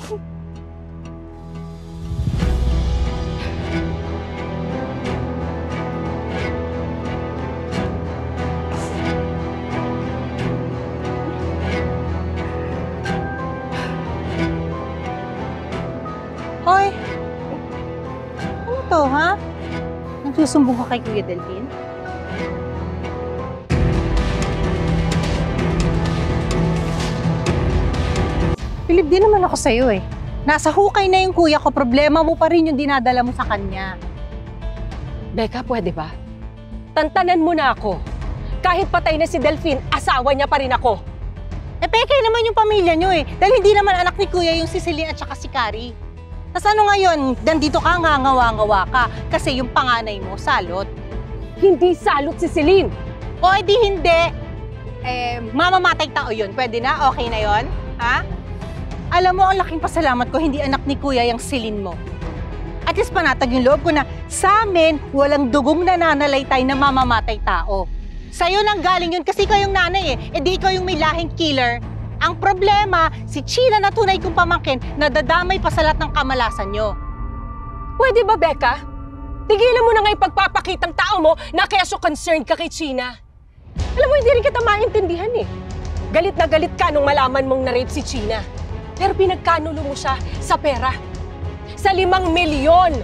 Hoy! Ano to, ha? Nagsusumbong ka kay Kuya Delphine? Bilib din naman ako sa'yo eh. Nasa hukay na yung kuya ko, problema mo pa rin yung dinadala mo sa kanya. Becca, pwede ba? Tantanan mo na ako. Kahit patay na si Delphine, asawa niya pa rin ako. Eh, peke naman yung pamilya nyo eh. Dahil hindi naman anak ni kuya yung si Celine at saka si Carrie. Tas ano ngayon, nandito ka ngawa ka kasi yung panganay mo, salot. Hindi salot si Celine. O edi hindi. Eh, mamamatay tao yun. Pwede na? Okay na yon? Ha? Alam mo, ang laking pasalamat ko, hindi anak ni kuya yung Celine mo. At least panatag yung loob ko na sa amin, walang dugong nananalaytay na mamamatay tao. Sa'yo nang galing yun kasi ikaw yung nanay eh. E di ikaw yung may lahing killer. Ang problema, si China na tunay kong pamangkin, nadadamay pa sa lahat ng kamalasan nyo. Pwede ba, Becca? Tigilan mo na nga yung pagpapakitang tao mo na kaya so concerned ka kay China. Alam mo, hindi rin kita maintindihan eh. Galit na galit ka nung malaman mong na-rape si China. Pero pinagkanulo mo siya sa pera. Sa 5 milyon!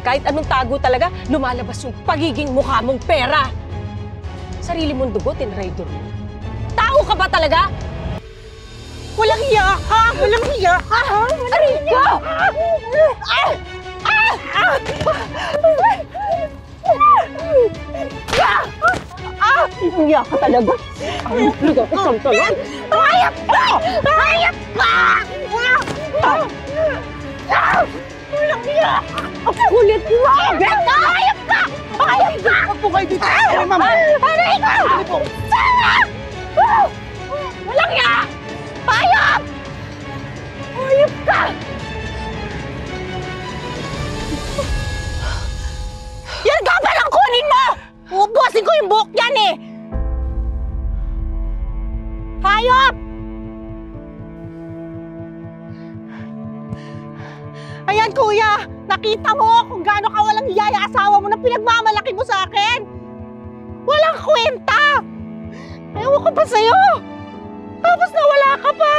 Kahit anong tago talaga, lumalabas yung pagiging mukha mong pera. Sarili mong dugo, tinraidor mo. Tao ka ba talaga? Walang hiya ka! Walang hiya ka! Aray ka! Hiya ka talaga! Ang talaga ko samtalan! Hayop ka! Hayop ka! Walang hiya! Ang kulit mo! Becca! Hayop ka! Hayop ka! Huwag po kayo dito! Ay, ma'am! Aray ko! Sana! Walang hiya! Hayop! Hayop ka! Yan gabal ang kunin mo! Ubusin ko yung buhok yan eh! Hayop! Ayan kuya, nakita mo kung gaano ka walang hiya yung asawa mo na pinagmamalaki mo sa akin. Walang kwenta! Ewan ko pa sa'yo! Tapos nawala ka pa!